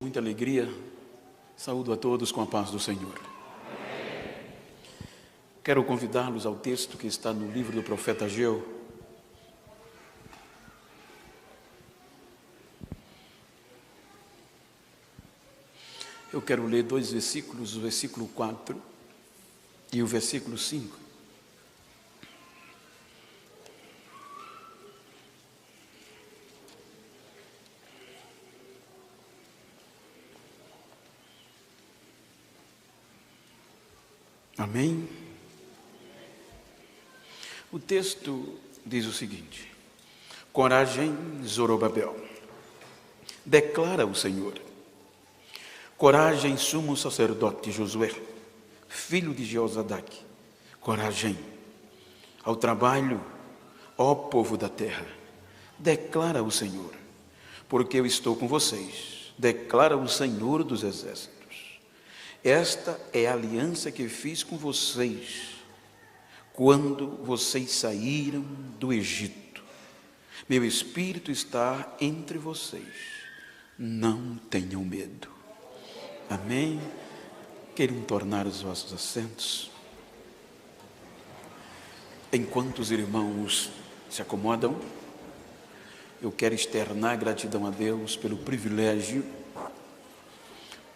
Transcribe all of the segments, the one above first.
Muita alegria, saúdo a todos com a paz do Senhor. Quero convidá-los ao texto que está no livro do profeta Ageu. Eu quero ler dois versículos, o versículo 4 e o versículo 5. Amém? O texto diz o seguinte: coragem, Zorobabel, declara o Senhor. Coragem, sumo sacerdote Josué, filho de Jeozadak. Coragem, ao trabalho, ó povo da terra, declara o Senhor, porque eu estou com vocês, declara o Senhor dos exércitos. Esta é a aliança que fiz com vocês, quando vocês saíram do Egito. Meu Espírito está entre vocês, não tenham medo. Amém? Queiram tornar os vossos assentos. Enquanto os irmãos se acomodam, eu quero externar gratidão a Deus pelo privilégio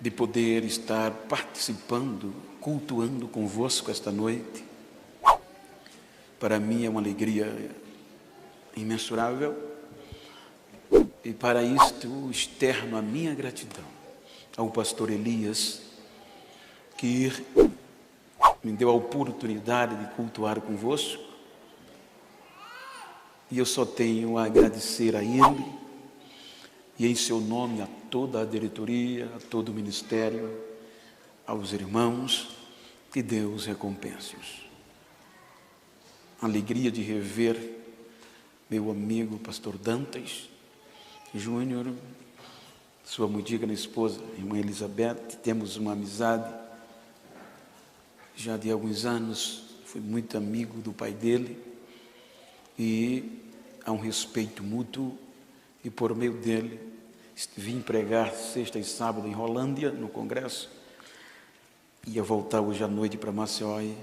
de poder estar participando, cultuando convosco esta noite. Para mim é uma alegria imensurável e para isto externo a minha gratidão ao pastor Elias, que me deu a oportunidade de cultuar convosco, e eu só tenho a agradecer a ele e em seu nome a toda a diretoria, a todo o ministério, aos irmãos, que Deus recompense-os. Alegria de rever meu amigo pastor Dantas Júnior, sua muito digna esposa, irmã Elizabeth. Temos uma amizade já de alguns anos, fui muito amigo do pai dele e há um respeito mútuo, e por meio dele vim pregar sexta e sábado em Rolândia, no congresso. Ia voltar hoje à noite para Maceió e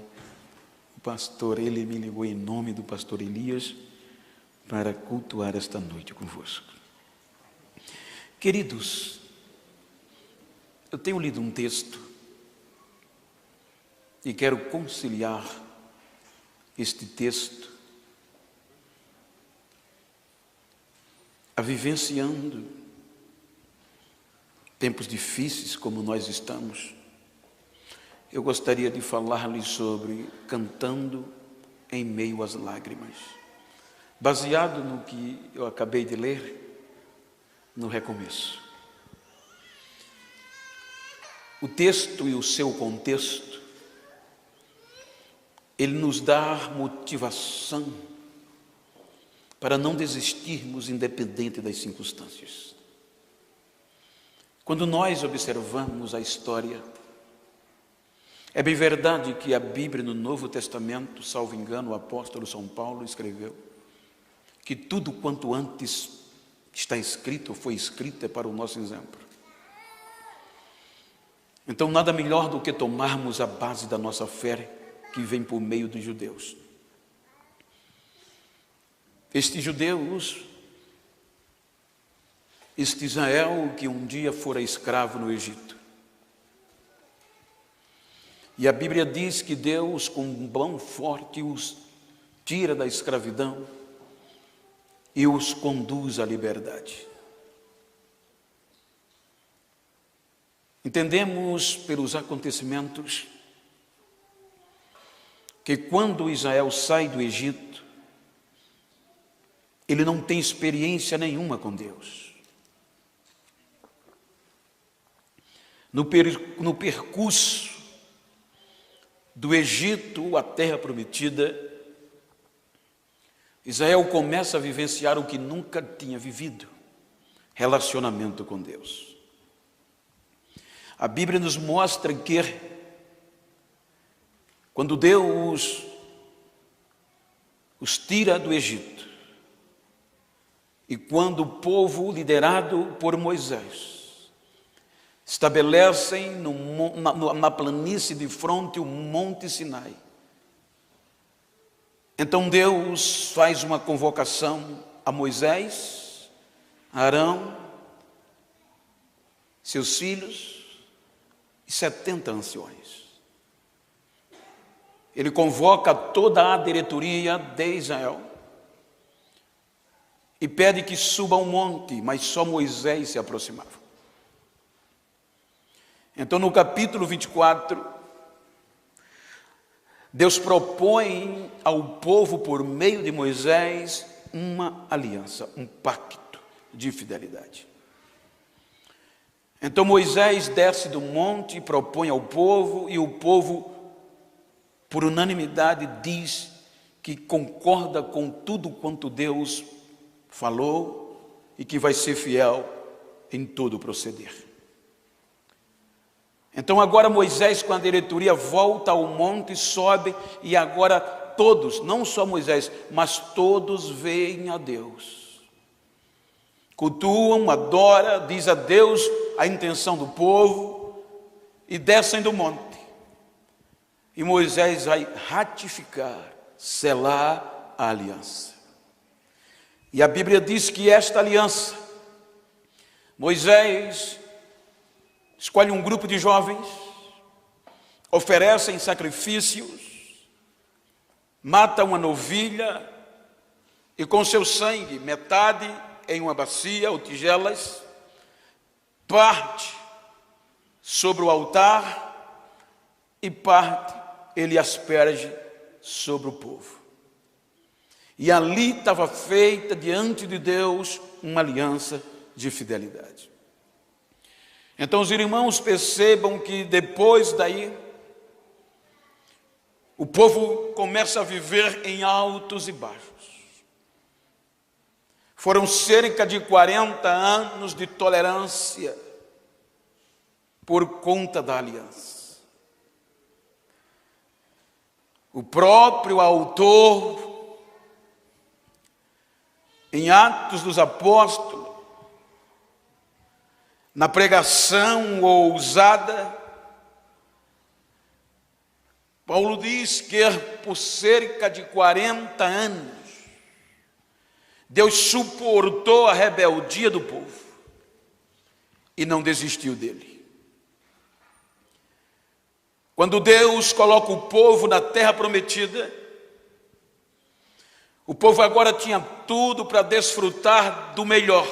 o pastor, ele me ligou em nome do pastor Elias para cultuar esta noite convosco. Queridos, eu tenho lido um texto e quero conciliar este texto a vivenciando tempos difíceis como nós estamos. Eu gostaria de falar-lhes sobre cantando em meio às lágrimas, baseado no que eu acabei de ler no recomeço. O texto e o seu contexto, ele nos dá motivação para não desistirmos independente das circunstâncias. Quando nós observamos a história, é bem verdade que a Bíblia no Novo Testamento, salvo engano, o apóstolo São Paulo escreveu que tudo quanto antes está escrito, foi escrito, é para o nosso exemplo. Então, nada melhor do que tomarmos a base da nossa fé, que vem por meio dos judeus. Estes judeus, este Israel que um dia fora escravo no Egito. E a Bíblia diz que Deus, com mão forte, os tira da escravidão e os conduz à liberdade. Entendemos pelos acontecimentos que quando Israel sai do Egito, ele não tem experiência nenhuma com Deus. No percurso do Egito à terra prometida, Israel começa a vivenciar o que nunca tinha vivido: relacionamento com Deus. A Bíblia nos mostra que quando Deus os tira do Egito, e quando o povo liderado por Moisés estabelecem na planície de fronte o Monte Sinai. Então Deus faz uma convocação a Moisés, a Arão, seus filhos e 70 anciões. Ele convoca toda a diretoria de Israel e pede que suba ao monte, mas só Moisés se aproximava. Então, no capítulo 24, Deus propõe ao povo, por meio de Moisés, uma aliança, um pacto de fidelidade. Então Moisés desce do monte e propõe ao povo, e o povo, por unanimidade, diz que concorda com tudo quanto Deus falou e que vai ser fiel em todo o proceder. Então agora Moisés, com a diretoria, volta ao monte, sobe, e agora todos, não só Moisés, mas todos veem a Deus. Cultuam, adoram, diz a Deus a intenção do povo e descem do monte. E Moisés vai ratificar, selar a aliança. E a Bíblia diz que esta aliança, Moisés escolhe um grupo de jovens, oferecem sacrifícios, mata uma novilha e com seu sangue, metade em uma bacia ou tigelas, parte sobre o altar e parte ele asperge sobre o povo. E ali estava feita diante de Deus uma aliança de fidelidade. Então os irmãos percebam que depois daí, o povo começa a viver em altos e baixos. Foram cerca de 40 anos de tolerância por conta da aliança. O próprio autor, em Atos dos Apóstolos, na pregação ousada, Paulo diz que por cerca de 40 anos, Deus suportou a rebeldia do povo e não desistiu dele. Quando Deus coloca o povo na terra prometida, o povo agora tinha tudo para desfrutar do melhor.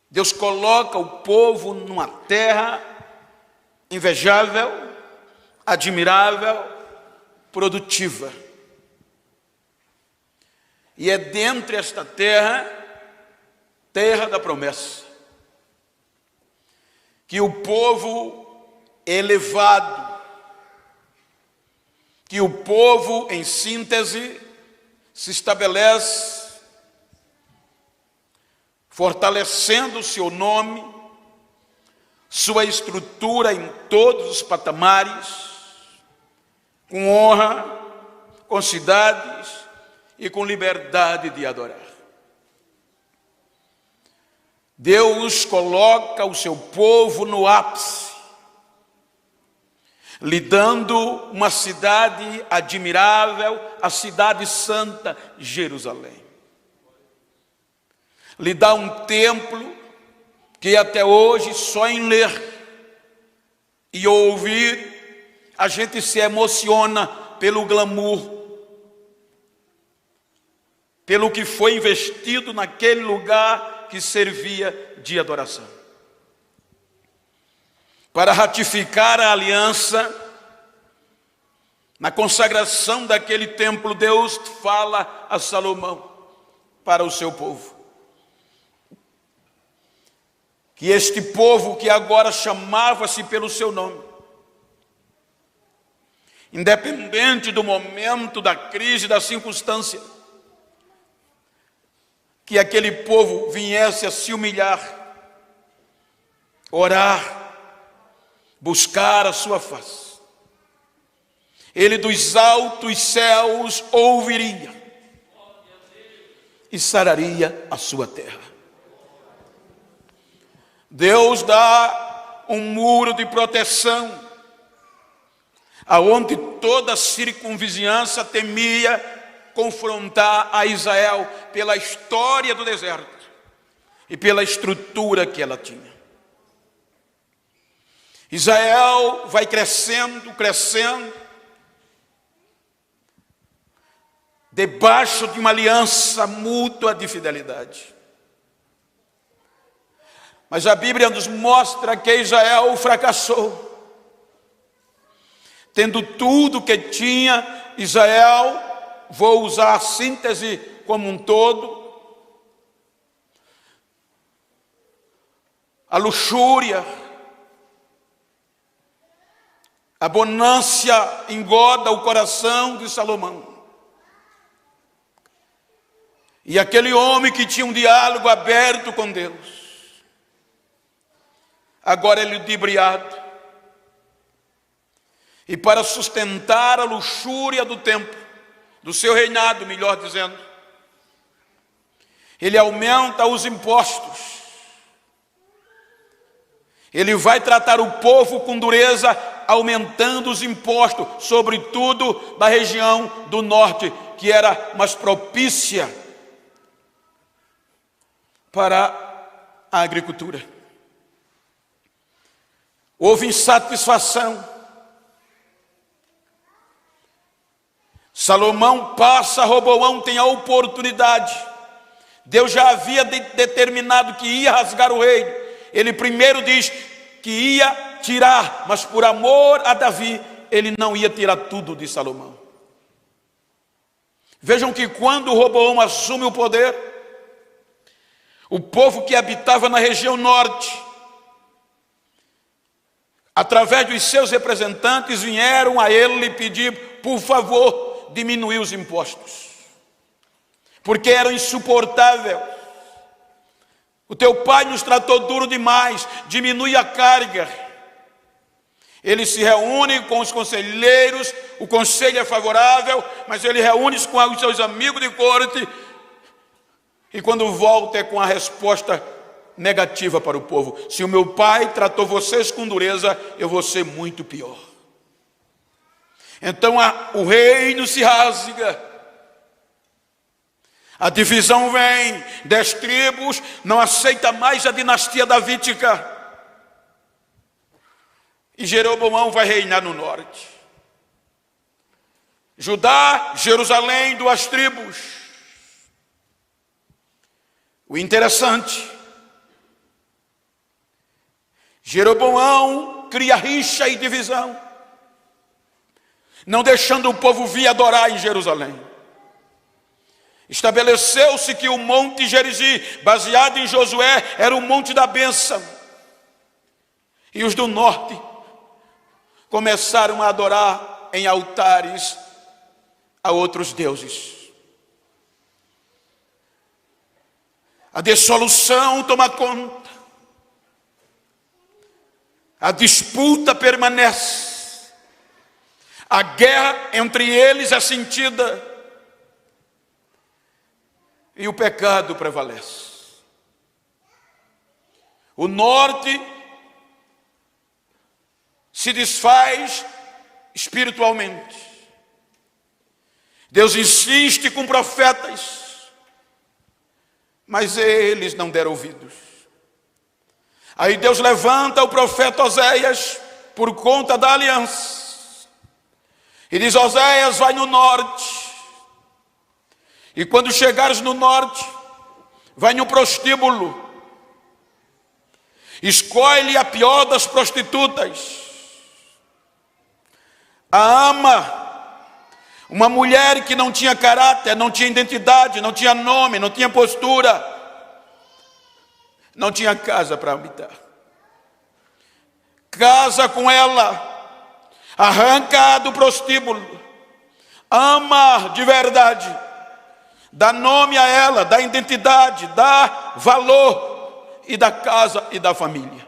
Deus coloca o povo numa terra invejável, admirável, produtiva. E é dentre esta terra, terra da promessa, que o povo é elevado, que o povo, em síntese, se estabelece, fortalecendo o seu nome, sua estrutura em todos os patamares, com honra, com cidades e com liberdade de adorar. Deus coloca o seu povo no ápice, lhe dando uma cidade admirável, a cidade santa, Jerusalém. Lhe dá um templo que até hoje, só em ler e ouvir, a gente se emociona pelo glamour, pelo que foi investido naquele lugar que servia de adoração. Para ratificar a aliança, na consagração daquele templo, Deus fala a Salomão para o seu povo. Que este povo que agora chamava-se pelo seu nome, independente do momento, da crise, da circunstância, que aquele povo viesse a se humilhar, orar, buscar a sua face. Ele dos altos céus ouviria e sararia a sua terra. Deus dá um muro de proteção, aonde toda a circunvizinhança temia confrontar a Israel pela história do deserto e pela estrutura que ela tinha. Israel vai crescendo, debaixo de uma aliança mútua de fidelidade. Mas a Bíblia nos mostra que Israel fracassou. Tendo tudo que tinha, Israel, vou usar a síntese como um todo, a luxúria, a bonância engoda o coração de Salomão. E aquele homem que tinha um diálogo aberto com Deus, agora ele ludibriado. E para sustentar a luxúria do tempo, do seu reinado, melhor dizendo, ele aumenta os impostos. Ele vai tratar o povo com dureza, aumentando os impostos, sobretudo da região do norte, que era mais propícia para a agricultura. Houve insatisfação. Salomão passa, Roboão tem a oportunidade. Deus já havia determinado que ia rasgar o reino. Ele primeiro diz que ia tirar, mas por amor a Davi, ele não ia tirar tudo de Salomão. Vejam que quando Roboão assume o poder, o povo que habitava na região norte, através dos seus representantes, vieram a ele pedir, por favor, diminuir os impostos, porque era insuportável. O teu pai nos tratou duro demais, diminui a carga. Ele se reúne com os conselheiros, o conselho é favorável, mas ele reúne-se com os seus amigos de corte, e quando volta é com a resposta negativa para o povo: se o meu pai tratou vocês com dureza, eu vou ser muito pior. Então o reino se rasga, a divisão vem, 10 tribos não aceita mais a dinastia davídica, e Jeroboão vai reinar no norte. Judá, Jerusalém, 2 tribos. O interessante, Jeroboão cria rixa e divisão, não deixando o povo vir adorar em Jerusalém. Estabeleceu-se que o Monte Gerizim, baseado em Josué, era o monte da bênção. E os do norte começaram a adorar em altares a outros deuses. A dissolução toma conta. A disputa permanece. A guerra entre eles é sentida. E o pecado prevalece. O norte se desfaz espiritualmente. Deus insiste com profetas, mas eles não deram ouvidos. Aí Deus levanta o profeta Oséias por conta da aliança. E diz: Oséias, vai no norte. E quando chegares no norte, vai no prostíbulo. Escolhe a pior das prostitutas. A ama, uma mulher que não tinha caráter, não tinha identidade, não tinha nome, não tinha postura, não tinha casa para habitar. Casa com ela. Arranca do prostíbulo, ama de verdade, dá nome a ela, dá identidade, dá valor, e da casa e da família.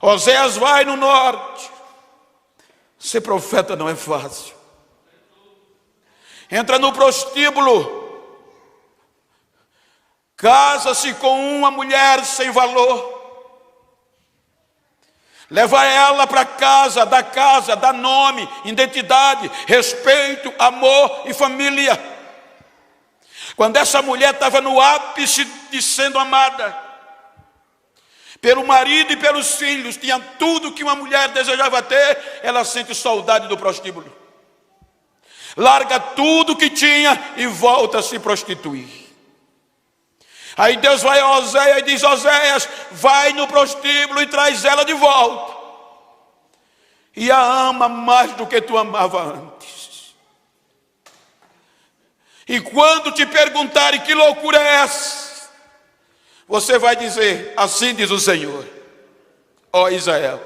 Oséias vai no norte. Ser profeta não é fácil. Entra no prostíbulo, casa-se com uma mulher sem valor, Leva ela para casa, dá nome, identidade, respeito, amor e família. Quando essa mulher estava no ápice de sendo amada pelo marido e pelos filhos, tinha tudo que uma mulher desejava ter, ela sente saudade do prostíbulo. Larga tudo que tinha e volta a se prostituir. Aí Deus vai a Oséias e diz: Oséias, vai no prostíbulo e traz ela de volta. E a ama mais do que tu amava antes. E quando te perguntarem que loucura é essa, você vai dizer: assim diz o Senhor, ó Israel,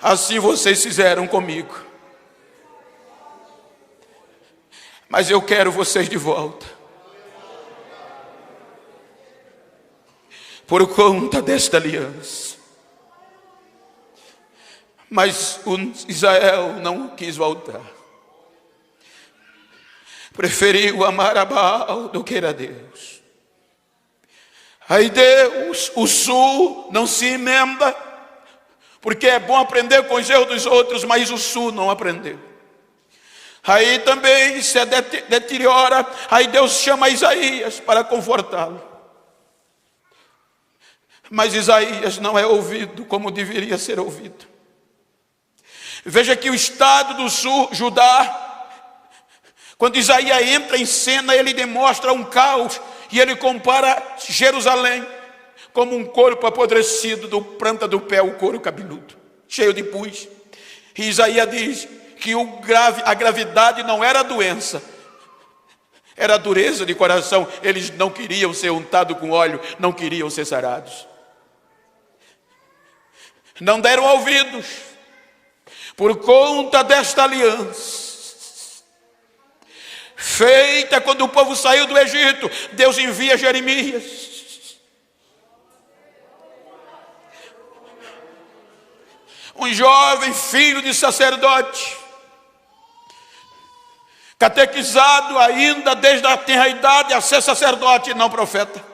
assim vocês fizeram comigo, mas eu quero vocês de volta. Por conta desta aliança. Mas Israel não quis voltar. Preferiu amar a Baal do que a Deus. Aí Deus, o sul, não se emenda, porque é bom aprender com os erros dos outros, mas o sul não aprendeu. Aí também se deteriora, aí Deus chama Isaías para confortá-lo. Mas Isaías não é ouvido como deveria ser ouvido. Veja que o estado do sul, Judá, quando Isaías entra em cena, ele demonstra um caos, e ele compara Jerusalém como um corpo apodrecido, do planta do pé, o couro cabeludo, cheio de pus. E Isaías diz que a gravidade não era a doença, era a dureza de coração. Eles não queriam ser untados com óleo, não queriam ser sarados. Não deram ouvidos por conta desta aliança feita quando o povo saiu do Egito. Deus envia Jeremias, um jovem filho de sacerdote, catequizado ainda desde a tenra idade a ser sacerdote e não profeta.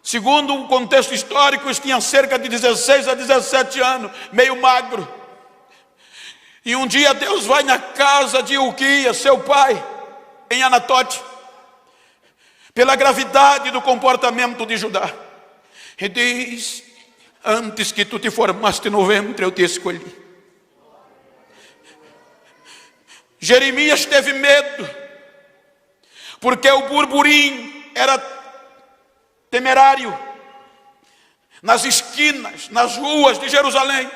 Segundo um contexto histórico, tinha cerca de 16 a 17 anos, meio magro. E um dia Deus vai na casa de Ilquias, seu pai, em Anatote, pela gravidade do comportamento de Judá. E diz: antes que tu te formaste no ventre, eu te escolhi. Jeremias teve medo, porque o burburinho era temerário nas esquinas, nas ruas de Jerusalém,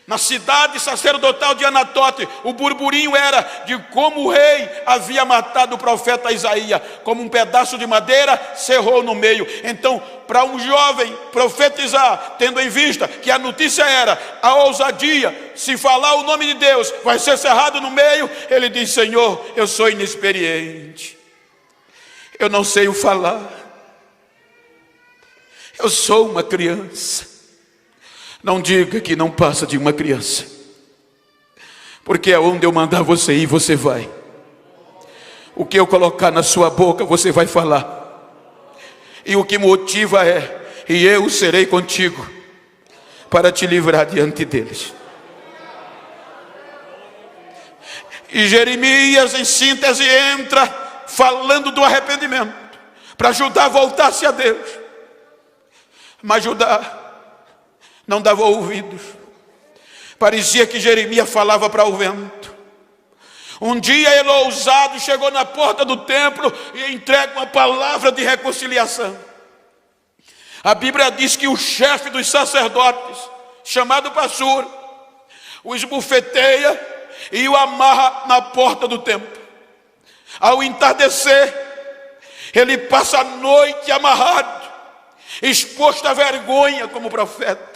na cidade sacerdotal de Anatote. O burburinho era de como o rei havia matado o profeta Isaías, como um pedaço de madeira cerrou no meio. Então, para um jovem profetizar, tendo em vista que a notícia era a ousadia, se falar o nome de Deus vai ser cerrado no meio, ele diz: Senhor, eu sou inexperiente, eu não sei o falar, eu sou uma criança. Não diga que não passa de uma criança, porque aonde eu mandar você ir, você vai. O que eu colocar na sua boca, você vai falar. E o que motiva é: e eu serei contigo para te livrar diante deles. E Jeremias, em síntese, entra falando do arrependimento, para Judá voltar-se a Deus. Mas Judá não dava ouvidos. Parecia que Jeremias falava para o vento. Um dia ele, ousado, chegou na porta do templo e entrega uma palavra de reconciliação. A Bíblia diz que o chefe dos sacerdotes, chamado Passur, o esbufeteia e o amarra na porta do templo. Ao entardecer, ele passa a noite amarrado, exposto à vergonha como profeta.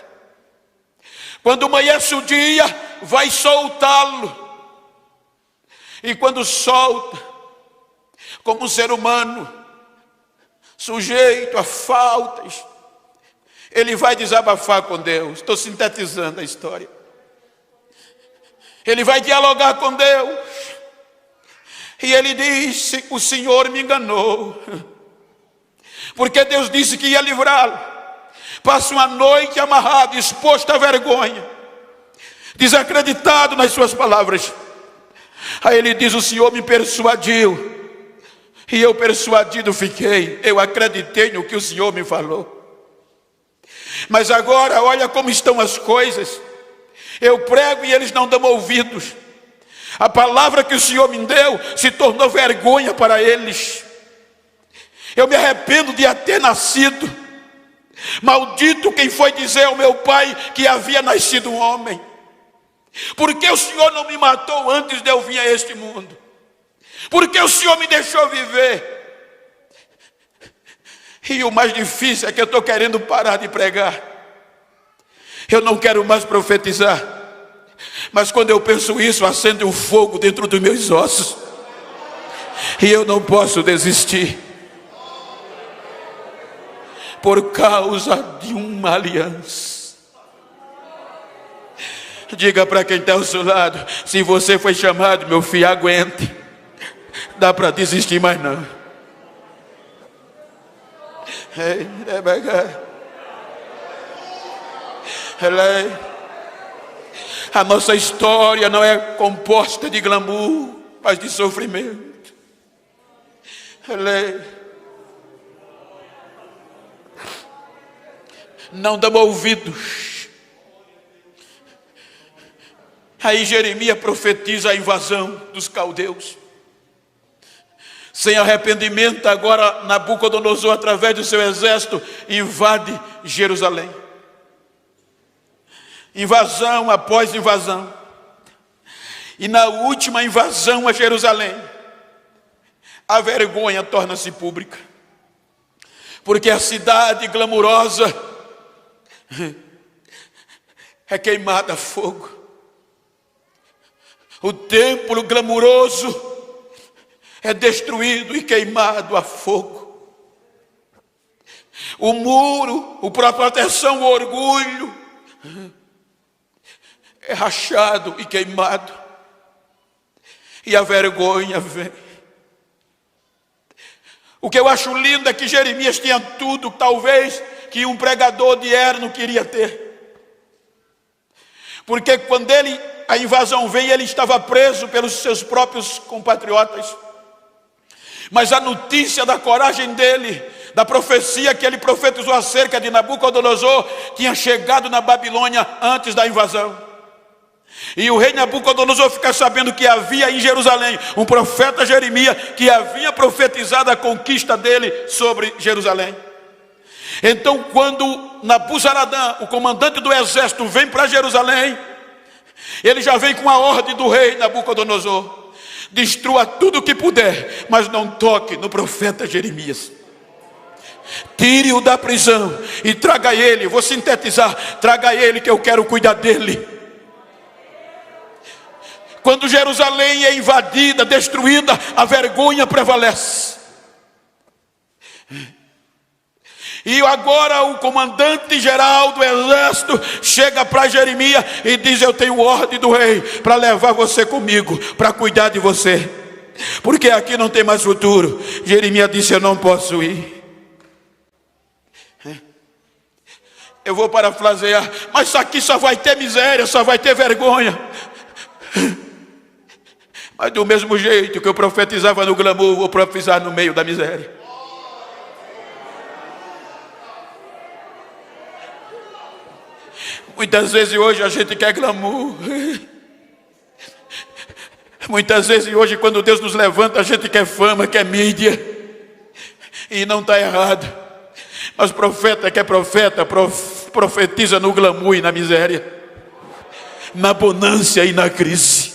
Quando amanhece o dia, vai soltá-lo. E quando solta, como ser humano, sujeito a faltas, ele vai desabafar com Deus. Estou sintetizando a história. Ele vai dialogar com Deus. E ele disse: o Senhor me enganou. Porque Deus disse que ia livrá-lo. passa uma noite amarrado, exposto à vergonha, desacreditado nas suas palavras. Aí ele diz: o Senhor me persuadiu, e eu persuadido fiquei, eu acreditei no que o Senhor me falou. Mas agora olha como estão as coisas, eu prego e eles não dão ouvidos. A palavra que o Senhor me deu se tornou vergonha para eles. Eu me arrependo de ter nascido. Maldito quem foi dizer ao meu pai que havia nascido um homem. Por que o Senhor não me matou antes de eu vir a este mundo? Por que o Senhor me deixou viver? E o mais difícil é que eu estou querendo parar de pregar. Eu não quero mais profetizar. Mas quando eu penso isso, acende um fogo dentro dos meus ossos. E eu não posso desistir. Por causa de uma aliança. Diga para quem está ao seu lado: se você foi chamado, meu filho, aguente. Dá para desistir mais não. A nossa história não é composta de glamour, mas de sofrimento. Não damos ouvidos. Aí Jeremias profetiza a invasão dos caldeus. Sem arrependimento, agora Nabucodonosor, através do seu exército, invade Jerusalém. Invasão após invasão. E na última invasão a Jerusalém, a vergonha torna-se pública. Porque a cidade glamurosa é queimada a fogo. O templo glamuroso é destruído e queimado a fogo. O muro, a proteção, o orgulho é rachado e queimado. E a vergonha vem. O que eu acho lindo é que Jeremias tinha tudo, talvez, que um pregador de Er não queria ter. Porque quando a invasão veio, ele estava preso pelos seus próprios compatriotas. Mas a notícia da coragem dele, da profecia que ele profetizou acerca de Nabucodonosor, tinha chegado na Babilônia antes da invasão. E o rei Nabucodonosor fica sabendo que havia em Jerusalém um profeta Jeremias que havia profetizado a conquista dele sobre Jerusalém. Então, quando Nabuzaradã, o comandante do exército, vem para Jerusalém, ele já vem com a ordem do rei Nabucodonosor: destrua tudo o que puder, mas não toque no profeta Jeremias. Tire-o da prisão e traga ele. Vou sintetizar: traga ele que eu quero cuidar dele. Quando Jerusalém é invadida, destruída, a vergonha prevalece. E agora o comandante geral do exército chega para Jeremias e diz: eu tenho ordem do rei para levar você comigo, para cuidar de você, porque aqui não tem mais futuro. Jeremias disse: eu não posso ir. Eu vou parafrasear: mas aqui só vai ter miséria, só vai ter vergonha. Mas do mesmo jeito que eu profetizava no glamour, vou profetizar no meio da miséria. Muitas vezes hoje a gente quer glamour. Muitas vezes hoje, quando Deus nos levanta, a gente quer fama, quer mídia. E não está errado. Mas profeta que é profeta, profetiza no glamour e na miséria, na bonança e na crise.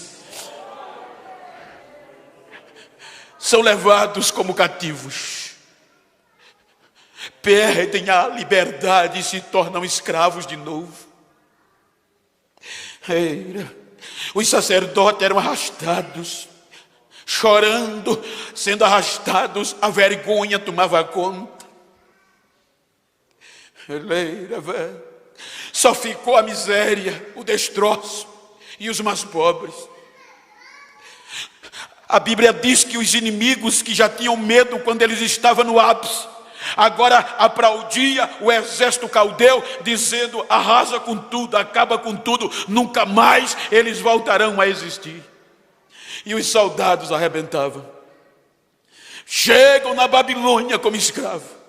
São levados como cativos, perdem a liberdade e se tornam escravos de novo. Os sacerdotes eram arrastados, chorando, sendo arrastados, a vergonha tomava conta. Só ficou a miséria, o destroço e os mais pobres. A Bíblia diz que os inimigos que já tinham medo quando eles estavam no ápice, agora aplaudia o exército caldeu, dizendo: arrasa com tudo, acaba com tudo, nunca mais eles voltarão a existir. E os soldados arrebentavam. Chegam na Babilônia como escravos.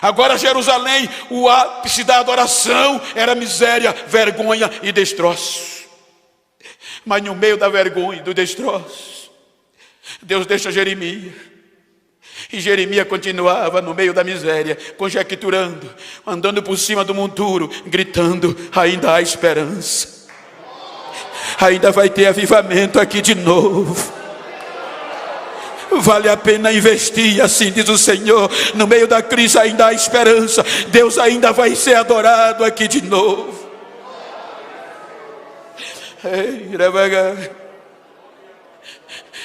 Agora Jerusalém, o ápice da adoração era miséria, vergonha e destroço. Mas no meio da vergonha e do destroço, Deus deixa Jeremias. E Jeremias continuava no meio da miséria, conjecturando, andando por cima do monturo, gritando: ainda há esperança. Ainda vai ter avivamento aqui de novo. Vale a pena investir, assim diz o Senhor. No meio da crise ainda há esperança. Deus ainda vai ser adorado aqui de novo.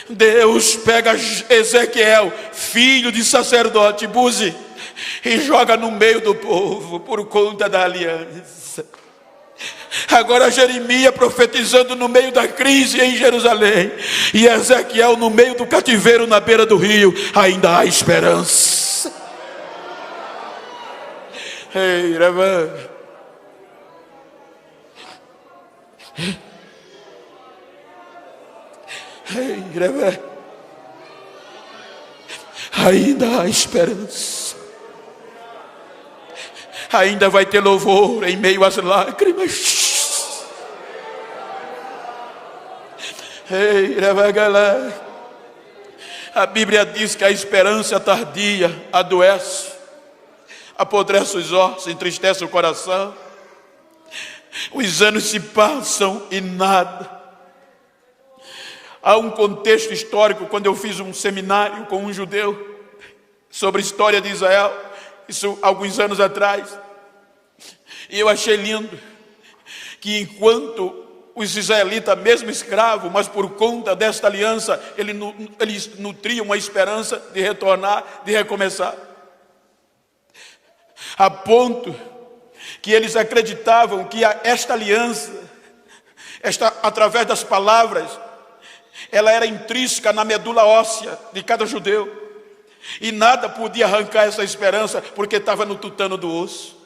Deus pega Ezequiel, filho de sacerdote, Buzi, e joga no meio do povo por conta da aliança. Agora Jeremias profetizando no meio da crise em Jerusalém, e Ezequiel no meio do cativeiro na beira do rio. Ainda há esperança. Ainda há esperança. Ainda vai ter louvor em meio às lágrimas. A Bíblia diz que a esperança tardia adoece, apodrece os ossos, entristece o coração. Os anos se passam e nada. Há um contexto histórico, quando eu fiz um seminário com um judeu sobre a história de Israel, isso alguns anos atrás, e eu achei lindo que enquanto os israelitas, mesmo escravos, mas por conta desta aliança, eles nutriam uma esperança de retornar, de recomeçar, a ponto que eles acreditavam que esta aliança, através das palavras, ela era intrínseca na medula óssea de cada judeu, e nada podia arrancar essa esperança, porque estava no tutano do osso.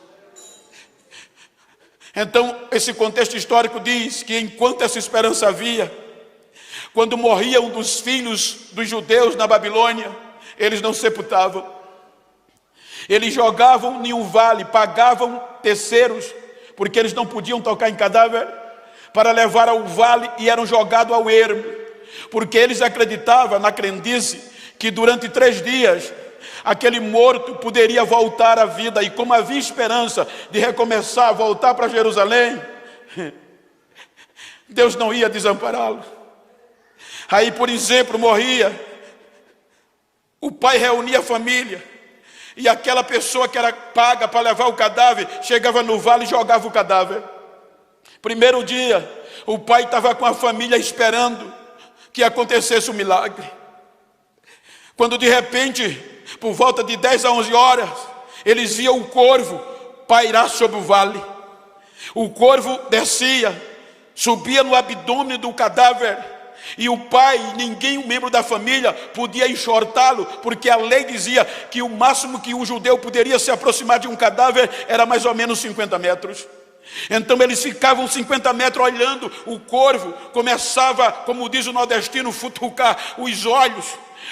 Então esse contexto histórico diz que enquanto essa esperança havia, quando morria um dos filhos dos judeus na Babilônia, eles não sepultavam, eles jogavam em um vale, pagavam terceiros, porque eles não podiam tocar em cadáver, para levar ao vale, e eram jogados ao ermo, porque eles acreditavam na crendice que durante 3 dias aquele morto poderia voltar à vida, e como havia esperança de recomeçar, voltar para Jerusalém, Deus não ia desampará-lo. Aí, por exemplo, morria, o pai reunia a família, e aquela pessoa que era paga para levar o cadáver, chegava no vale e jogava o cadáver. Primeiro dia, o pai estava com a família esperando que acontecesse o milagre. Quando de repente, por volta de 10 a 11 horas, eles viam o corvo pairar sobre o vale. O corvo descia, subia no abdômen do cadáver, e o pai, ninguém, um membro da família, podia enxortá-lo, porque a lei dizia que o máximo que um judeu poderia se aproximar de um cadáver era mais ou menos 50 metros. Então eles ficavam 50 metros olhando. O corvo começava, como diz o nordestino, futucar os olhos,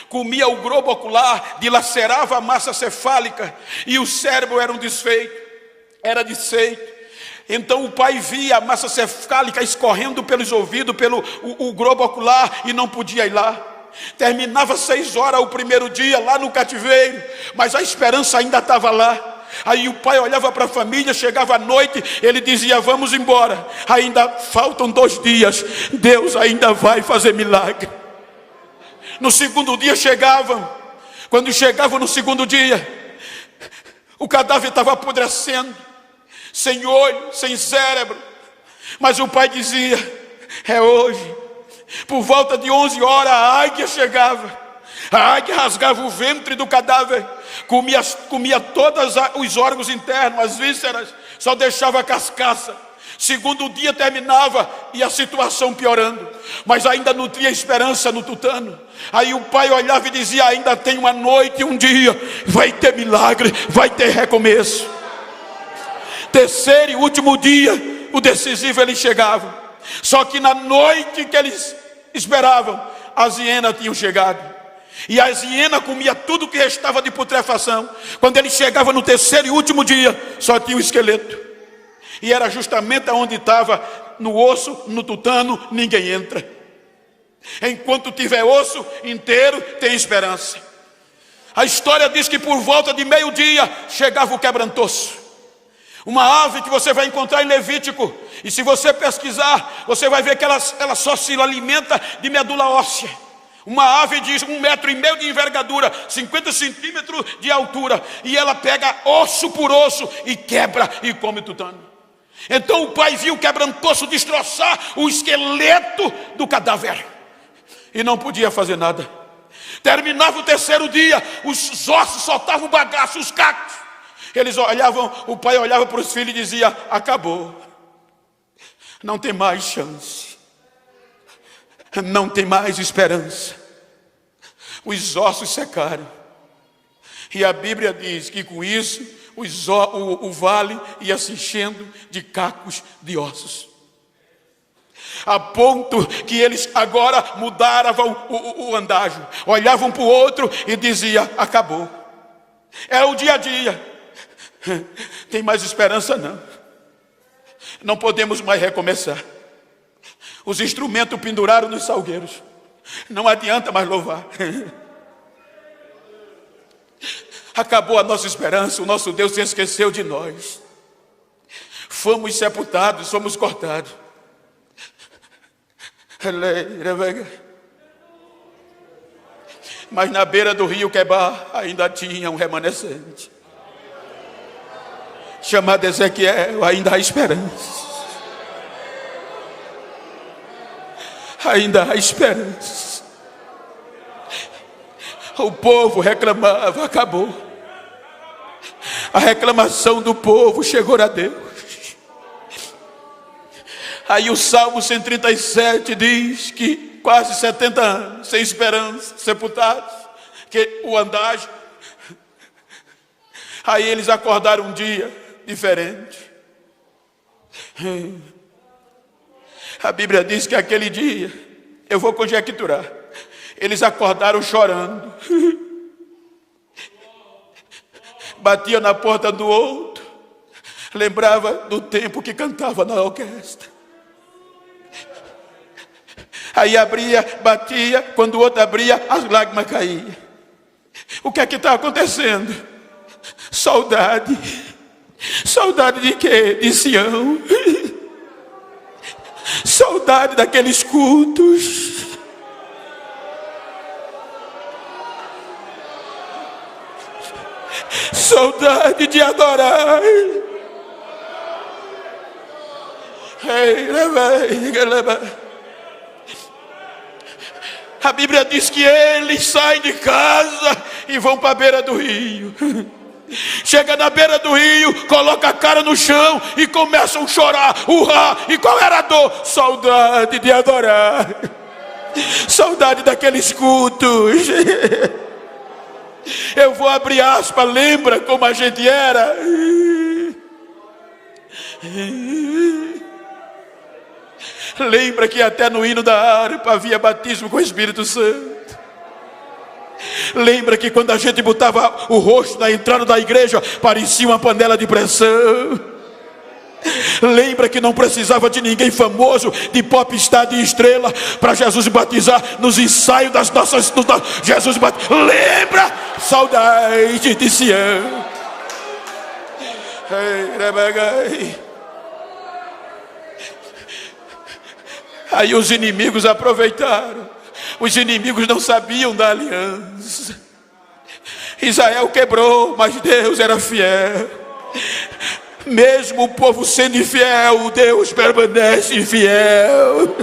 comia o globo ocular, dilacerava a massa cefálica, e o cérebro era desfeito. Então o pai via a massa cefálica escorrendo pelos ouvidos, pelo o globo ocular, e não podia ir lá. Terminava 6 horas o primeiro dia lá no cativeiro, mas a esperança ainda estava lá. Aí o pai olhava para a família, chegava à noite, ele dizia: vamos embora, ainda faltam 2 dias, Deus ainda vai fazer milagre. No segundo dia chegavam. Quando chegavam no segundo dia, o cadáver estava apodrecendo, sem olho, sem cérebro. Mas o pai dizia: é hoje. Por volta de 11 horas a águia chegava. A águia rasgava o ventre do cadáver, comia todos os órgãos internos, as vísceras, só deixava a carcaça. Segundo dia terminava e a situação piorando, mas ainda nutria esperança no tutano. Aí o pai olhava e dizia: ainda tem uma noite e um dia, vai ter milagre, vai ter recomeço. Terceiro e último dia, o decisivo, ele chegava. Só que na noite que eles esperavam, as hienas tinham chegado. E a hiena comia tudo que restava de putrefação. Quando ele chegava no terceiro e último dia, só tinha o esqueleto. E era justamente onde estava, no osso, no tutano, ninguém entra. Enquanto tiver osso inteiro, tem esperança. A história diz que por volta de meio-dia chegava o quebrantoço. Uma ave que você vai encontrar em Levítico. E se você pesquisar, você vai ver que ela só se alimenta de medula óssea. Uma ave de 1,5 metro de envergadura, 50 centímetros de altura. E ela pega osso por osso e quebra e come tutano. Então o pai viu o quebrantoço destroçar o esqueleto do cadáver. E não podia fazer nada. Terminava o terceiro dia, os ossos soltavam o bagaço, os cacos. Eles olhavam, o pai olhava para os filhos e dizia: acabou. Não tem mais chance. Não tem mais esperança. Os ossos secaram. E a Bíblia diz que com isso o vale ia se enchendo de cacos de ossos. A ponto que eles agora mudaram o andajo. Olhavam para o outro e diziam: acabou. É o dia a dia. Tem mais esperança não. Não podemos mais recomeçar. Os instrumentos penduraram nos salgueiros. Não adianta mais louvar. Acabou a nossa esperança. O nosso Deus se esqueceu de nós. Fomos sepultados, somos cortados. Mas na beira do rio Quebar ainda tinha um remanescente chamado Ezequiel. Ainda há esperança. Ainda há esperança. O povo reclamava, acabou. A reclamação do povo chegou a Deus. Aí o Salmo 137 diz que quase 70 anos sem esperança, sepultados, que o andajo. Aí eles acordaram um dia diferente. A Bíblia diz que aquele dia, eu vou conjecturar, eles acordaram chorando. Batia na porta do outro. Lembrava do tempo que cantava na orquestra. Aí abria, batia, quando o outro abria, as lágrimas caíam. O que é que está acontecendo? Saudade. Saudade de quê? De Sião. Saudade daqueles cultos. Saudade de adorar. A Bíblia diz que eles saem de casa e vão para a beira do rio. Chega na beira do rio, coloca a cara no chão e começam a chorar, urrar. E qual era a dor? Saudade de adorar. Saudade daqueles cultos. Eu vou abrir aspas, lembra como a gente era? Lembra que até no hino da harpa havia batismo com o Espírito Santo. Lembra que quando a gente botava o rosto na entrada da igreja, parecia uma panela de pressão. Lembra que não precisava de ninguém famoso, de popstar, de estrela, para Jesus batizar nos ensaios das nossas... Jesus batiza. Lembra? Saudade de Sião. Aí os inimigos aproveitaram. Os inimigos não sabiam da aliança. Israel quebrou, mas Deus era fiel. Mesmo o povo sendo infiel, Deus permanece fiel.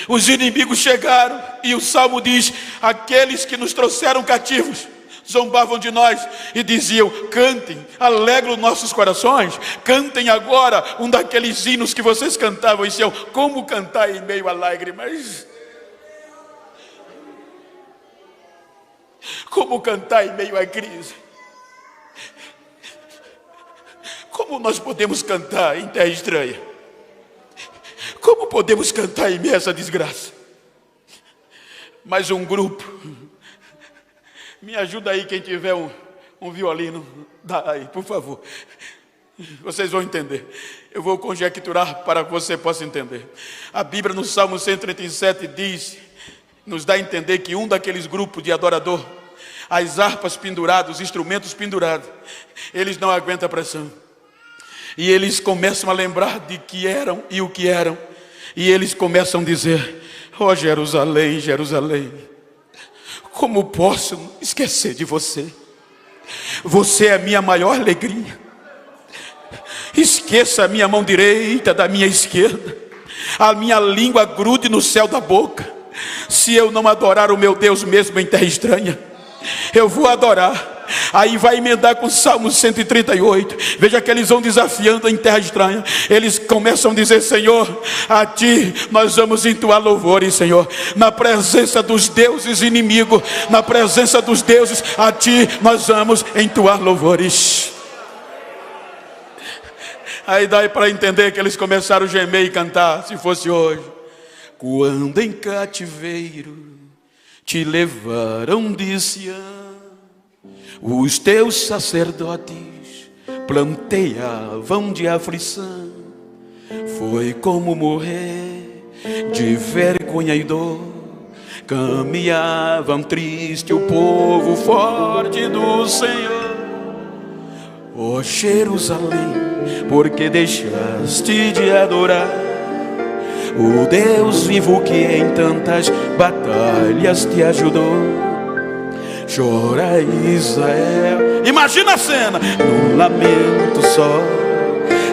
Os inimigos chegaram e o Salmo diz: aqueles que nos trouxeram cativos zombavam de nós e diziam: cantem, alegram os nossos corações, cantem agora um daqueles hinos que vocês cantavam. E diziam: como cantar em meio a lágrimas? Como cantar em meio à crise? Como nós podemos cantar em terra estranha? Como podemos cantar em meio a essa desgraça? Mas um grupo, me ajuda aí quem tiver um violino, dá aí, por favor. Vocês vão entender. Eu vou conjecturar para que você possa entender. A Bíblia no Salmo 137 diz, nos dá a entender que um daqueles grupos de adorador, as harpas penduradas, os instrumentos pendurados, eles não aguentam a pressão. E eles começam a lembrar de que eram e o que eram. E eles começam a dizer: ó Jerusalém, Jerusalém, como posso esquecer de você? Você é a minha maior alegria. Esqueça a minha mão direita da minha esquerda. A minha língua grude no céu da boca. Se eu não adorar o meu Deus mesmo em terra estranha, eu vou adorar. Aí vai emendar com o Salmo 138. Veja que eles vão desafiando em terra estranha. Eles começam a dizer: Senhor, a ti nós vamos entoar louvores, Senhor. Na presença dos deuses inimigos, na presença dos deuses, a ti nós vamos entoar louvores. Aí dá para entender que eles começaram a gemer e cantar, se fosse hoje. Quando em cativeiro te levaram de Sião, os teus sacerdotes planteavam de aflição. Foi como morrer de vergonha e dor. Caminhavam triste o povo forte do Senhor. Ó Jerusalém, porque deixaste de adorar o Deus vivo que em tantas batalhas te ajudou? Chora Israel. Imagina a cena, num lamento só.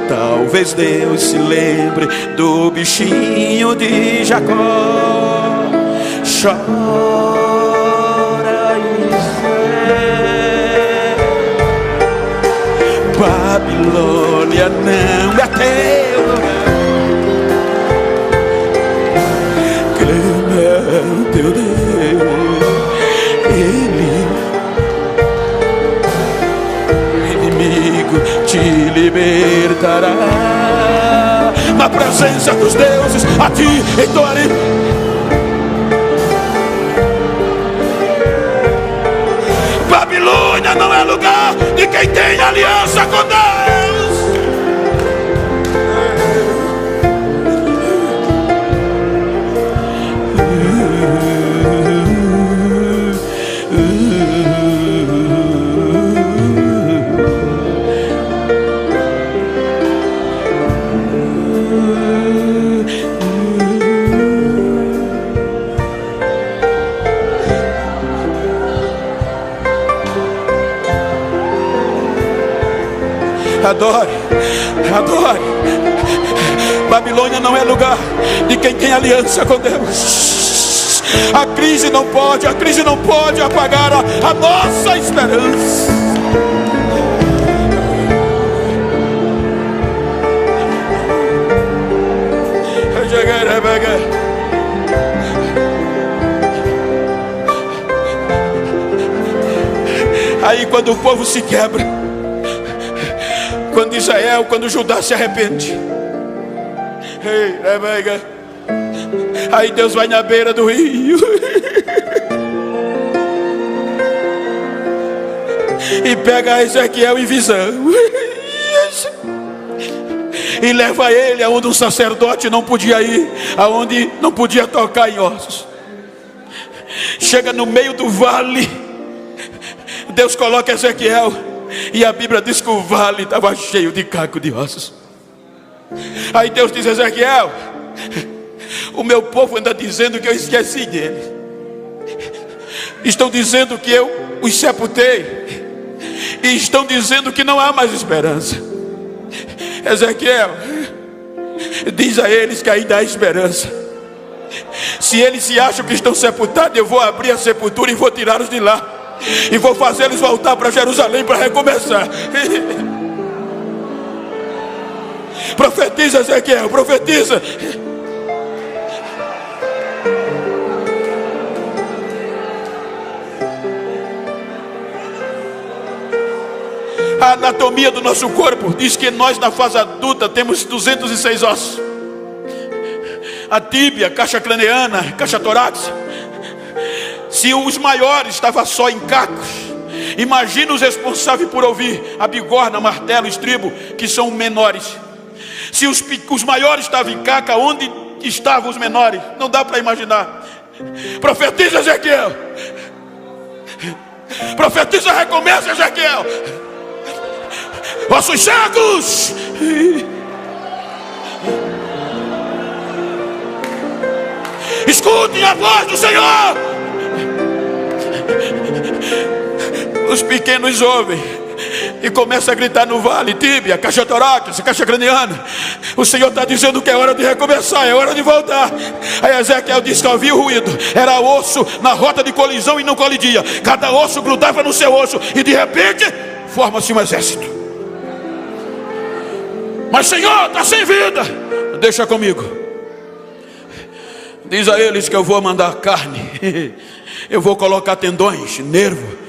Talvez Deus se lembre do bichinho de Jacó. Chora Israel. Babilônia não é teu lugar. Clama teu Deus. Inimigo te libertará. Na presença dos deuses a ti entoarei. Babilônia não é lugar de quem tem aliança com Deus. Adore, adore. Babilônia não é lugar de quem tem aliança com Deus. A crise não pode apagar a nossa esperança. Aí quando o povo se quebra, quando Judá se arrepende, aí Deus vai na beira do rio e pega Ezequiel em visão e leva ele aonde o sacerdote não podia ir, aonde não podia tocar em ossos. Chega no meio do vale, Deus coloca Ezequiel. E a Bíblia diz que o vale estava cheio de caco de ossos. Aí Deus diz: Ezequiel, o meu povo anda dizendo que eu esqueci dele. Estão dizendo que eu os sepultei. E estão dizendo que não há mais esperança. Ezequiel, diz a eles que ainda há esperança. Se eles se acham que estão sepultados, eu vou abrir a sepultura e vou tirá-los de lá. e vou fazê-los voltar para Jerusalém para recomeçar. Profetiza, Ezequiel, profetiza. A anatomia do nosso corpo diz que nós na fase adulta temos 206 ossos. A tíbia, caixa craniana, caixa torácica. Se os maiores estavam só em cacos, imagina os responsáveis por ouvir a bigorna, martelo, estribo, que são menores. Se os maiores estavam em caca, onde estavam os menores? Não dá para imaginar. Profetiza, Ezequiel. Profetiza, recomeça, Ezequiel. Ossos secos. Escutem a voz do Senhor. Os pequenos ouvem e começam a gritar no vale: tíbia, caixa torácica, caixa craniana. O Senhor está dizendo que é hora de recomeçar, é hora de voltar. Aí Ezequiel disse que havia o ruído, era osso na rota de colisão e não colidia. Cada osso grudava no seu osso e de repente forma-se um exército. Mas Senhor, está sem vida. Deixa comigo. Diz a eles que eu vou mandar carne. Eu vou colocar tendões, nervo.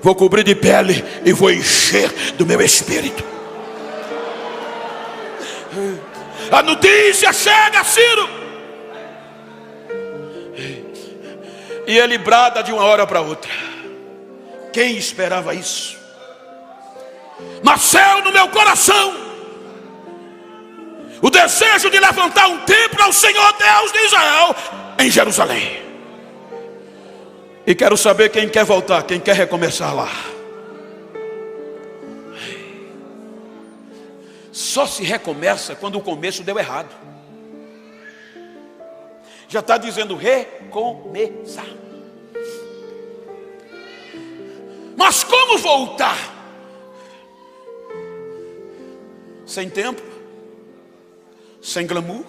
Vou cobrir de pele e vou encher do meu espírito. A notícia chega a Ciro. E ele brada de uma hora para outra. Quem esperava isso? Nasceu no meu coração o desejo de levantar um templo ao Senhor Deus de Israel em Jerusalém. E quero saber quem quer voltar, quem quer recomeçar lá. Só se recomeça quando o começo deu errado. Já está dizendo recomeçar. Mas como voltar? Sem tempo, sem glamour,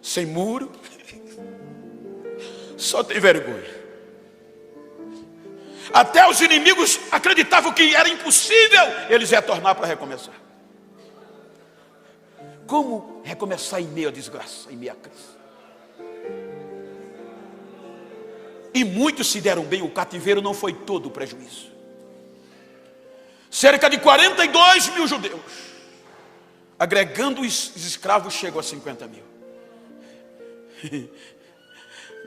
sem muro. Só tem vergonha. Até os inimigos acreditavam que era impossível eles retornar para recomeçar. Como recomeçar em meio à desgraça, em meio à crise? E muitos se deram bem, o cativeiro não foi todo o prejuízo. Cerca de 42 mil judeus, agregando os escravos, chegou a 50 mil.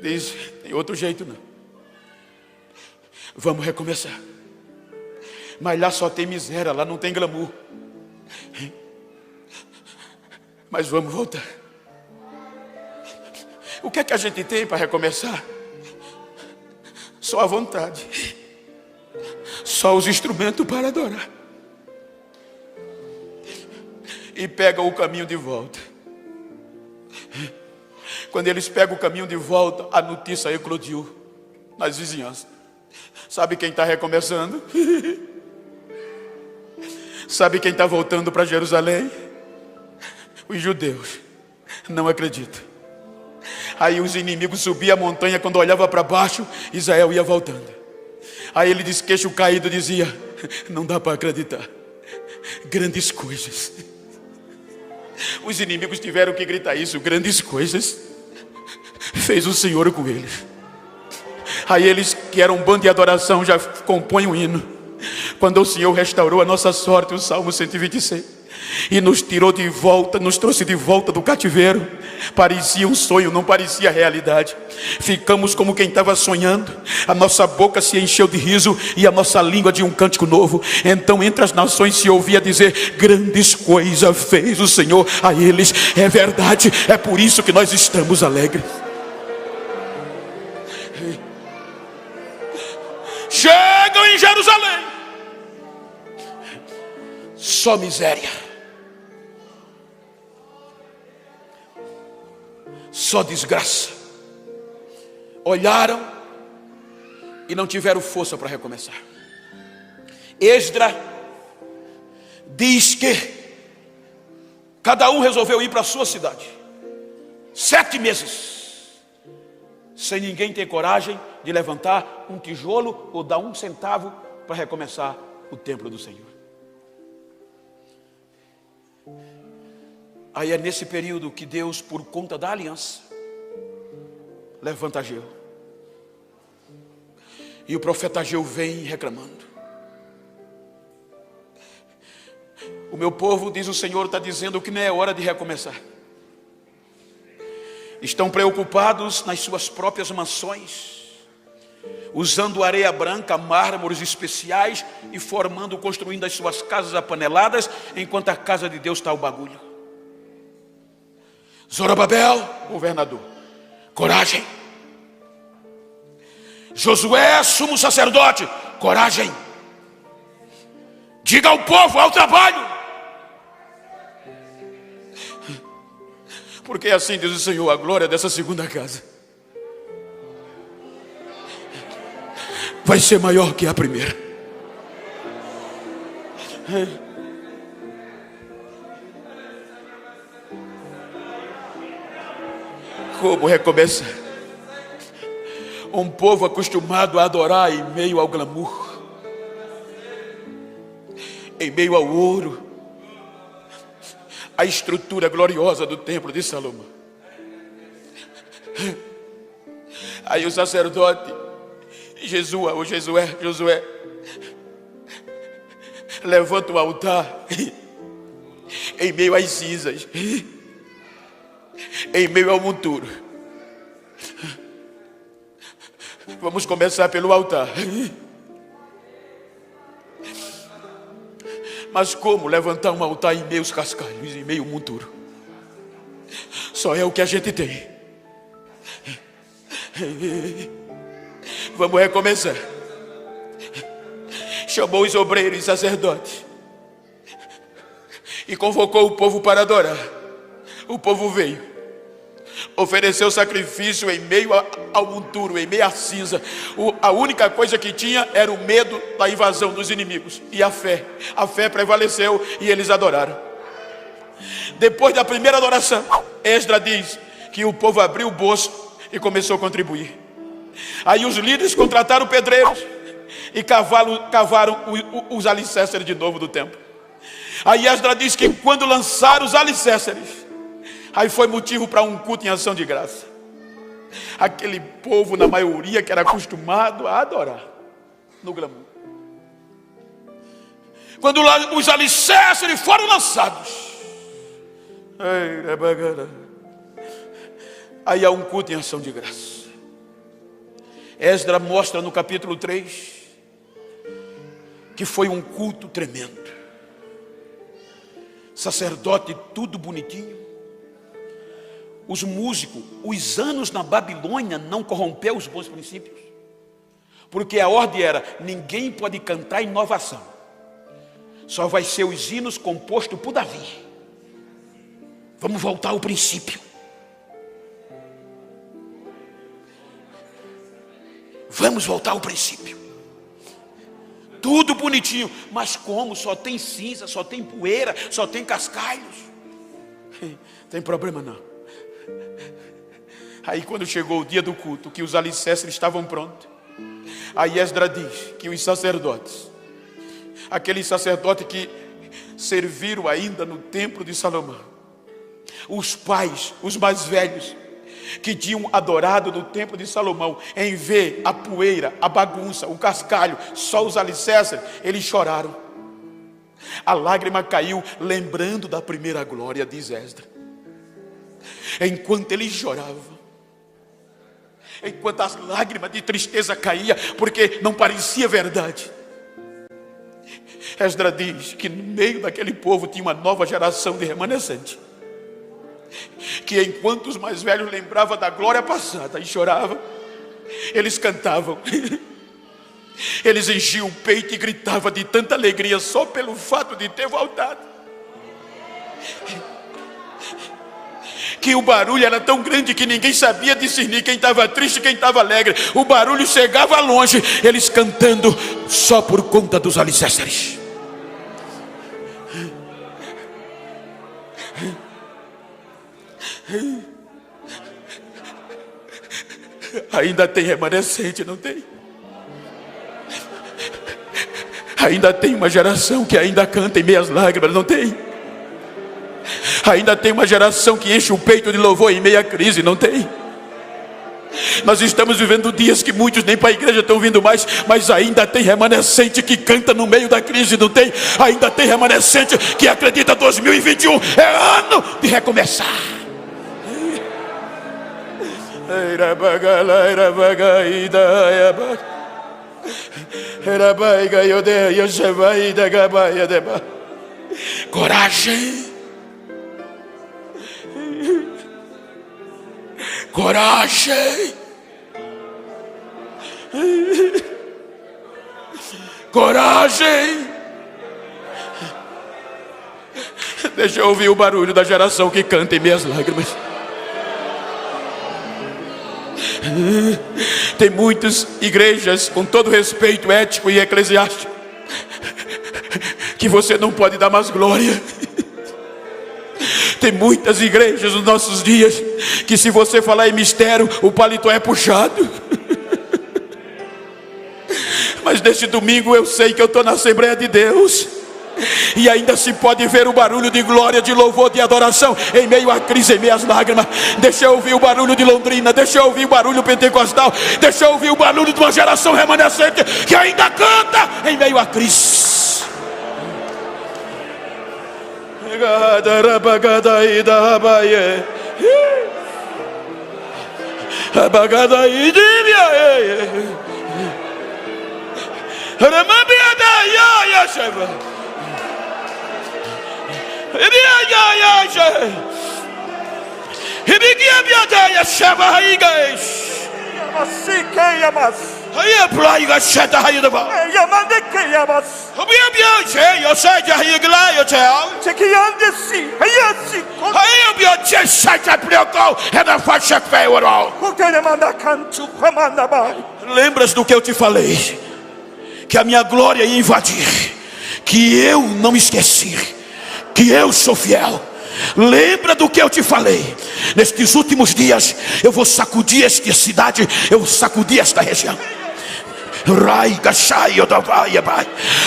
Diz, tem outro jeito não. Vamos recomeçar. Mas lá só tem miséria, lá não tem glamour. Mas vamos voltar. O que é que a gente tem para recomeçar? Só a vontade. Só os instrumentos para adorar. E pega o caminho de volta. Quando eles pegam o caminho de volta, a notícia eclodiu nas vizinhanças. Sabe quem está recomeçando? Sabe quem está voltando para Jerusalém? Os judeus. Não acredito. Aí os inimigos subiam a montanha, quando olhava para baixo, Israel ia voltando. Aí ele disse, queixo caído, dizia, não dá para acreditar. Grandes coisas. Os inimigos tiveram que gritar isso, grandes coisas fez o Senhor com eles. Aí eles, que eram um bando de adoração, já compõem um hino. Quando o Senhor restaurou a nossa sorte, o Salmo 126, e nos tirou de volta, nos trouxe de volta do cativeiro. Parecia um sonho, não parecia realidade. Ficamos como quem estava sonhando. A nossa boca se encheu de riso e a nossa língua de um cântico novo. Então entre as nações se ouvia dizer, grandes coisas fez o Senhor a eles. É verdade, é por isso que nós estamos alegres. Chegam em Jerusalém, só miséria, só desgraça. Olharam e não tiveram força para recomeçar. Esdras diz que cada um resolveu ir para a sua cidade. 7 meses sem ninguém ter coragem de levantar um tijolo ou dar um centavo para recomeçar o templo do Senhor. Aí é nesse período que Deus, por conta da aliança, levanta Ageu. E o profeta Ageu vem reclamando. O meu povo, diz o Senhor, está dizendo que não é hora de recomeçar. Estão preocupados nas suas próprias mansões, usando areia branca, mármores especiais e construindo as suas casas apaneladas, enquanto a casa de Deus está o bagulho. Zorobabel, governador, coragem. Josué, sumo sacerdote, coragem. Diga ao povo, ao trabalho. Porque assim diz o Senhor, a glória dessa segunda casa vai ser maior que a primeira. Como recomeçar? Um povo acostumado a adorar em meio ao glamour, em meio ao ouro, a estrutura gloriosa do templo de Salomão. Aí o sacerdote Josué levanta o altar em meio às cinzas, em meio ao monturo. Vamos começar pelo altar. Mas como levantar um altar em meio aos cascalhos, em meio ao monturo? Só é o que a gente tem. Vamos recomeçar. Chamou os obreiros e sacerdotes e convocou o povo para adorar. O povo veio, ofereceu sacrifício em meio ao monturo, em meio à cinza. A única coisa que tinha era o medo da invasão dos inimigos e a fé. A fé prevaleceu e eles adoraram. Depois da primeira adoração, Esdras diz que o povo abriu o bolso e começou a contribuir. Aí os líderes contrataram pedreiros e cavaram os alicerces de novo do templo. Aí Esdras diz que quando lançaram os alicerces, aí foi motivo para um culto em ação de graça. Aquele povo, na maioria, que era acostumado a adorar no glamour. Quando os alicerces foram lançados, aí há um culto em ação de graça. Esdras mostra no capítulo 3 que foi um culto tremendo. Sacerdote, tudo bonitinho. Os músicos, os anos na Babilônia não corrompeu os bons princípios, porque a ordem era: ninguém pode cantar inovação, só vai ser os hinos compostos por Davi. Vamos voltar ao princípio. Vamos voltar ao princípio. Tudo bonitinho, mas como só tem cinza, só tem poeira, só tem cascalhos? Tem problema não. Aí quando chegou o dia do culto, que os alicerces estavam prontos, aí Esdras diz que os sacerdotes, aqueles sacerdotes que serviram ainda no templo de Salomão, os pais, os mais velhos, que tinham adorado no templo de Salomão, em ver a poeira, a bagunça, o cascalho, só os alicerces, eles choraram. A lágrima caiu lembrando da primeira glória, diz Esdras. Enquanto eles choravam, enquanto as lágrimas de tristeza caíam, porque não parecia verdade, Esdras diz que no meio daquele povo tinha uma nova geração de remanescente, que enquanto os mais velhos lembravam da glória passada e choravam, eles cantavam, eles enchiam o peito e gritavam de tanta alegria só pelo fato de ter voltado, que o barulho era tão grande que ninguém sabia discernir quem estava triste e quem estava alegre. O barulho chegava longe, eles cantando só por conta dos alicerces. Ainda tem remanescente, não tem? Ainda tem uma geração que ainda canta em meias lágrimas, não tem? Ainda tem uma geração que enche o peito de louvor em meia crise, não tem? Nós estamos vivendo dias que muitos nem para a igreja estão vindo mais, mas ainda tem remanescente que canta no meio da crise, não tem? Ainda tem remanescente que acredita 2021 é ano de recomeçar. Coragem. Coragem. Coragem. Deixa eu ouvir o barulho da geração que canta em minhas lágrimas. Tem muitas igrejas, com todo respeito ético e eclesiástico, que você não pode dar mais glória. Tem muitas igrejas nos nossos dias que, se você falar em mistério, o paletó é puxado. Mas neste domingo eu sei que eu estou na Assembleia de Deus, e ainda se pode ver o barulho de glória, de louvor, de adoração em meio à crise, em meio às lágrimas. Deixa eu ouvir o barulho de Londrina, deixa eu ouvir o barulho pentecostal, deixa eu ouvir o barulho de uma geração remanescente que ainda canta em meio à crise. Lembras do que eu te falei? Que a minha glória ia invadir, que eu não me esqueci, que eu sou fiel. Lembra do que eu te falei? Nestes últimos dias eu vou sacudir esta cidade, eu vou sacudir esta região.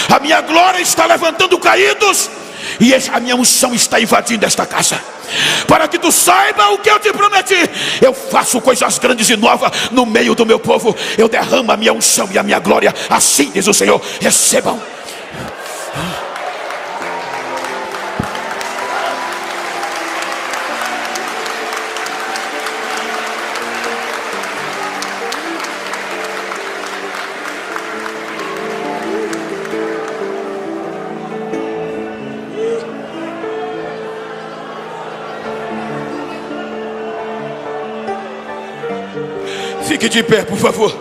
A minha glória está levantando caídos, e a minha unção está invadindo esta casa. Para que tu saiba o que eu te prometi: eu faço coisas grandes e novas no meio do meu povo. Eu derramo a minha unção e a minha glória. Assim diz o Senhor. Recebam. Fique de pé, por favor.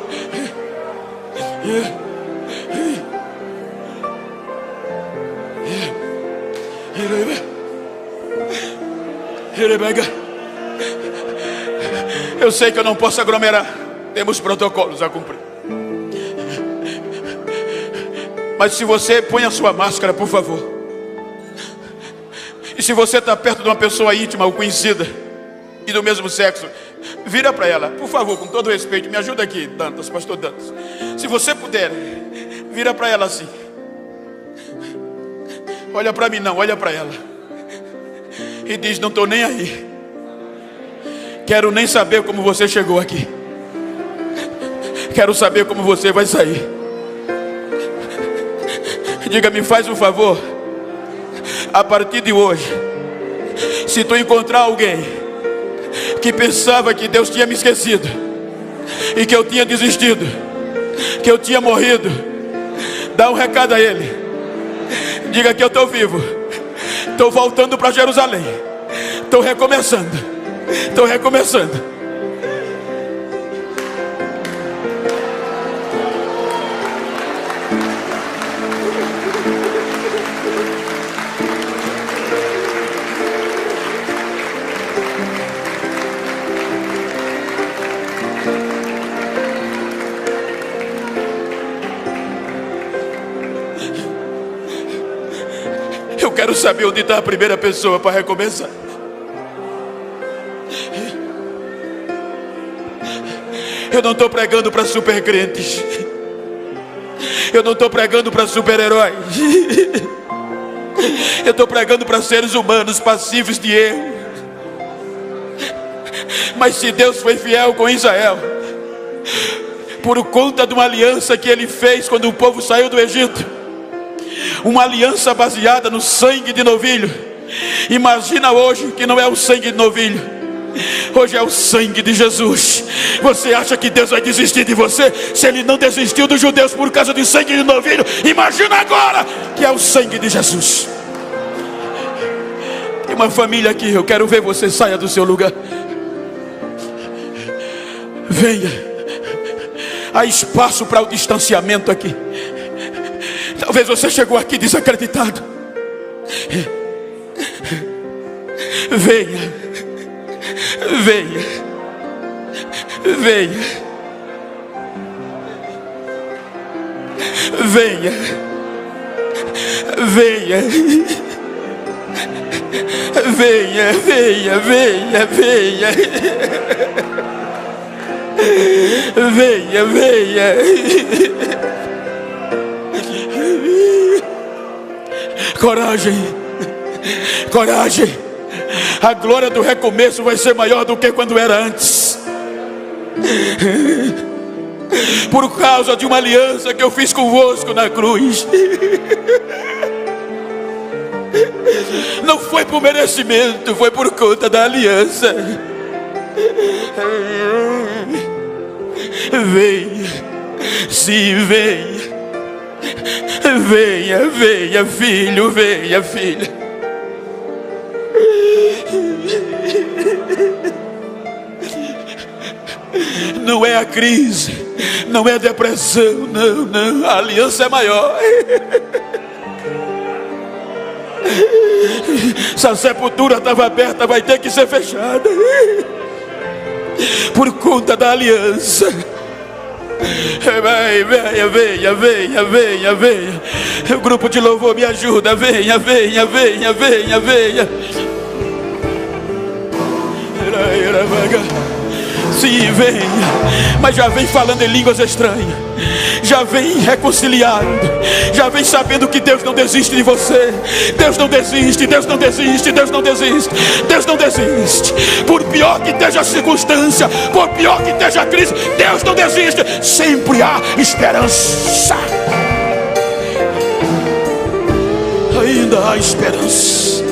Eu sei que eu não posso aglomerar, temos protocolos a cumprir. Mas se você põe a sua máscara, por favor. E se você está perto de uma pessoa íntima ou conhecida e do mesmo sexo, vira para ela, por favor, com todo respeito. Me ajuda aqui, Dantas, pastor Dantas. Se você puder, vira para ela assim. Olha para mim não, olha para ela. E diz: não estou nem aí. Quero nem saber como você chegou aqui. Quero saber como você vai sair. Diga: me faz um favor. A partir de hoje, se tu encontrar alguém que pensava que Deus tinha me esquecido, e que eu tinha desistido, que eu tinha morrido, dá um recado a ele. Diga que eu estou vivo, estou voltando para Jerusalém, estou recomeçando, estou recomeçando. Eu quero saber onde está a primeira pessoa para recomeçar. Eu não estou pregando para super crentes. Eu não estou pregando para super-heróis. Eu estou pregando para seres humanos passíveis de erro. Mas se Deus foi fiel com Israel, por conta de uma aliança que Ele fez quando o povo saiu do Egito, uma aliança baseada no sangue de novilho, imagina hoje que não é o sangue de novilho, hoje é o sangue de Jesus. Você acha que Deus vai desistir de você? Se Ele não desistiu dos judeus por causa de sangue de novilho, imagina agora que é o sangue de Jesus. Tem uma família aqui, eu quero ver você, saia do seu lugar. Venha. Há espaço para o distanciamento aqui. Talvez você chegou aqui desacreditado. Venha. Venha. Venha. Venha. Venha. Venha, venha, venha, venha. Venha, venha. Coragem. Coragem. A glória do recomeço vai ser maior do que quando era antes. Por causa de uma aliança que eu fiz convosco na cruz. Não foi por merecimento, foi por conta da aliança. Venha, sim, venha. Venha, venha, filho, venha, filha. Não é a crise, não é a depressão, não, não. A aliança é maior. Se a sepultura estava aberta, vai ter que ser fechada por conta da aliança. Venha, venha, venha, venha, venha. O grupo de louvor me ajuda. Venha, venha, venha, venha, venha. Sim, venha. Mas já vem falando em línguas estranhas. Já vem reconciliando. Já vem sabendo que Deus não desiste de você. Deus não desiste, Deus não desiste, Deus não desiste. Deus não desiste. Por pior que esteja a circunstância, por pior que esteja a crise, Deus não desiste. Sempre há esperança. Ainda há esperança.